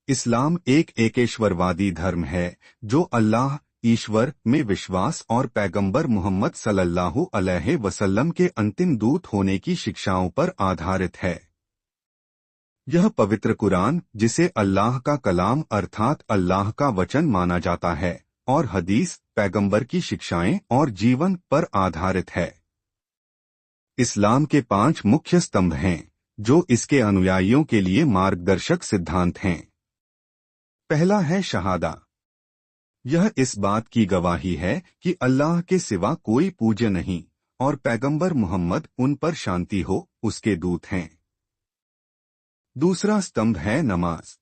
इस्लाम एक एकेश्वरवादी धर्म है जो अल्लाह ईश्वर में विश्वास और पैगंबर मोहम्मद सल्लल्लाहु अलैहि वसल्लम के अंतिम दूत होने की शिक्षाओं पर आधारित है। यह पवित्र कुरान, जिसे अल्लाह का कलाम अर्थात अल्लाह का वचन माना जाता है, और हदीस पैगंबर की शिक्षाएं और जीवन पर आधारित है। इस्लाम के 5 मुख्य स्तंभ हैं जो इसके अनुयायियों के लिए मार्गदर्शक सिद्धांत हैं। पहला है शहादा। यह इस बात की गवाही है कि अल्लाह के सिवा कोई पूज्य नहीं और पैगंबर मोहम्मद उन पर शांति हो उसके दूत हैं। दूसरा स्तंभ है नमाज।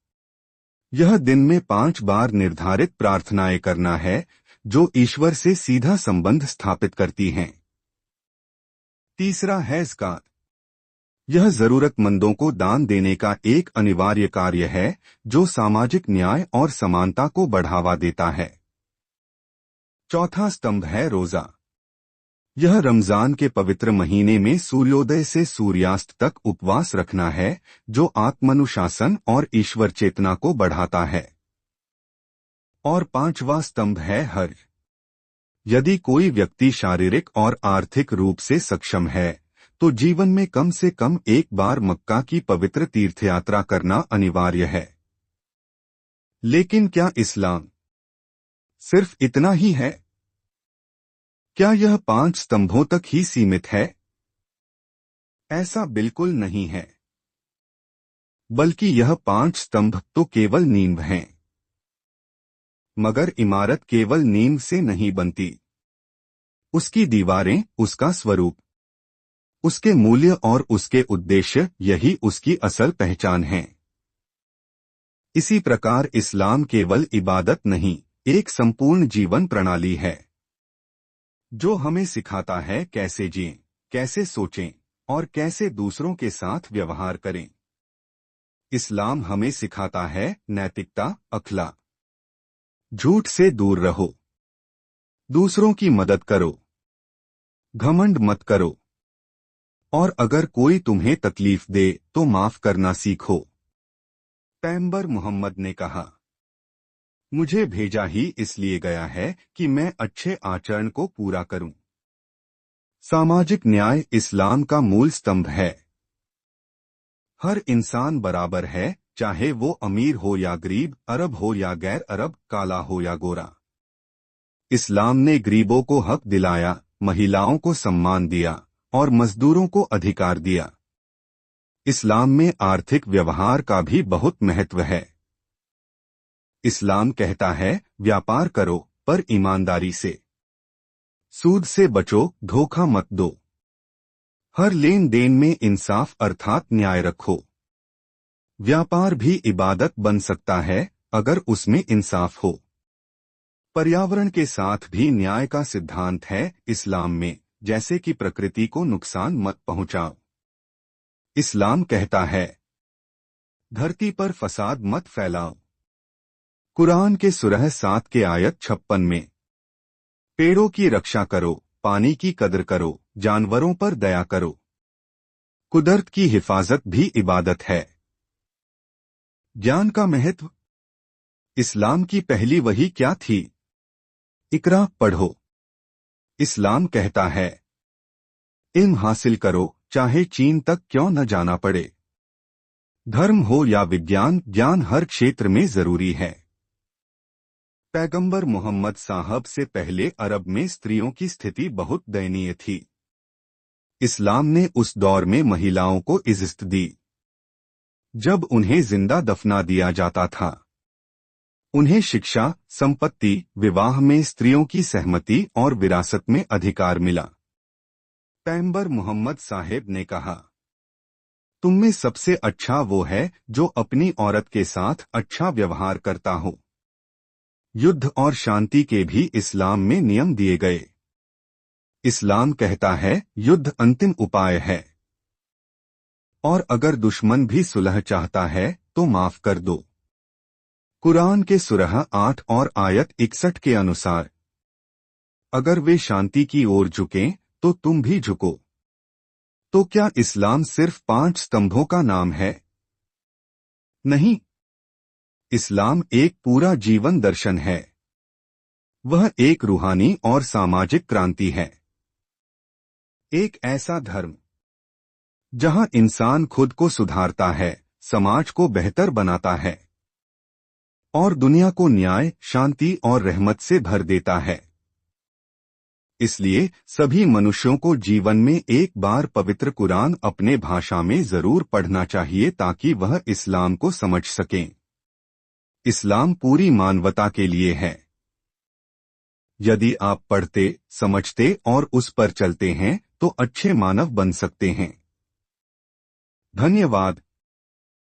यह दिन में 5 बार निर्धारित प्रार्थनाएं करना है जो ईश्वर से सीधा संबंध स्थापित करती हैं। तीसरा है ज़कात। यह जरूरतमंदों को दान देने का एक अनिवार्य कार्य है जो सामाजिक न्याय और समानता को बढ़ावा देता है। चौथा स्तंभ है रोजा। यह रमजान के पवित्र महीने में सूर्योदय से सूर्यास्त तक उपवास रखना है जो आत्मानुशासन और ईश्वर चेतना को बढ़ाता है। और पांचवा स्तंभ है हज। यदि कोई व्यक्ति शारीरिक और आर्थिक रूप से सक्षम है तो जीवन में कम से कम एक बार मक्का की पवित्र तीर्थयात्रा करना अनिवार्य है। लेकिन क्या इस्लाम सिर्फ इतना ही है? क्या यह 5 स्तंभों तक ही सीमित है? ऐसा बिल्कुल नहीं है, बल्कि यह 5 स्तंभ तो केवल नींव हैं। मगर इमारत केवल नींव से नहीं बनती। उसकी दीवारें, उसका स्वरूप, उसके मूल्य और उसके उद्देश्य, यही उसकी असल पहचान है। इसी प्रकार इस्लाम केवल इबादत नहीं, एक संपूर्ण जीवन प्रणाली है जो हमें सिखाता है कैसे जिएं, कैसे सोचें और कैसे दूसरों के साथ व्यवहार करें। इस्लाम हमें सिखाता है नैतिकता, अखलाक। झूठ से दूर रहो, दूसरों की मदद करो, घमंड मत करो, और अगर कोई तुम्हें तकलीफ दे तो माफ करना सीखो। पैगंबर मोहम्मद ने कहा, मुझे भेजा ही इसलिए गया है कि मैं अच्छे आचरण को पूरा करूं। सामाजिक न्याय इस्लाम का मूल स्तंभ है। हर इंसान बराबर है, चाहे वो अमीर हो या गरीब, अरब हो या गैर अरब, काला हो या गोरा। इस्लाम ने गरीबों को हक दिलाया, महिलाओं को सम्मान दिया और मजदूरों को अधिकार दिया। इस्लाम में आर्थिक व्यवहार का भी बहुत महत्व है। इस्लाम कहता है, व्यापार करो पर ईमानदारी से। सूद से बचो, धोखा मत दो। हर लेन देन में इंसाफ अर्थात न्याय रखो। व्यापार भी इबादत बन सकता है अगर उसमें इंसाफ हो। पर्यावरण के साथ भी न्याय का सिद्धांत है इस्लाम में, जैसे कि प्रकृति को नुकसान मत पहुंचाओ। इस्लाम कहता है, धरती पर फसाद मत फैलाओ। कुरान के सूरह 7 के आयत 56 में, पेड़ों की रक्षा करो, पानी की कदर करो, जानवरों पर दया करो। कुदरत की हिफाजत भी इबादत है। ज्ञान का महत्व। इस्लाम की पहली वही क्या थी? इकरा, पढ़ो। इस्लाम कहता है, इल्म हासिल करो, चाहे चीन तक क्यों न जाना पड़े। धर्म हो या विज्ञान, ज्ञान हर क्षेत्र में जरूरी है। पैगंबर मोहम्मद साहब से पहले अरब में स्त्रियों की स्थिति बहुत दयनीय थी। इस्लाम ने उस दौर में महिलाओं को इज्जत दी। जब उन्हें जिंदा दफना दिया जाता था, उन्हें शिक्षा, संपत्ति, विवाह में स्त्रियों की सहमति और विरासत में अधिकार मिला। पैगंबर मोहम्मद साहेब ने कहा, तुम में सबसे अच्छा वो है जो अपनी औरत के साथ अच्छा व्यवहार करता हो। युद्ध और शांति के भी इस्लाम में नियम दिए गए। इस्लाम कहता है, युद्ध अंतिम उपाय है, और अगर दुश्मन भी सुलह चाहता है तो माफ कर दो। कुरान के सूरह 8 और आयत 61 के अनुसार, अगर वे शांति की ओर झुकें तो तुम भी झुको। तो क्या इस्लाम सिर्फ 5 स्तंभों का नाम है? नहीं, इस्लाम एक पूरा जीवन दर्शन है। वह एक रूहानी और सामाजिक क्रांति है। एक ऐसा धर्म जहां इंसान खुद को सुधारता है, समाज को बेहतर बनाता है और दुनिया को न्याय, शांति और रहमत से भर देता है। इसलिए सभी मनुष्यों को जीवन में एक बार पवित्र कुरान अपने भाषा में जरूर पढ़ना चाहिए ताकि वह इस्लाम को समझ सकें। इस्लाम पूरी मानवता के लिए है। यदि आप पढ़ते, समझते और उस पर चलते हैं तो अच्छे मानव बन सकते हैं। धन्यवाद।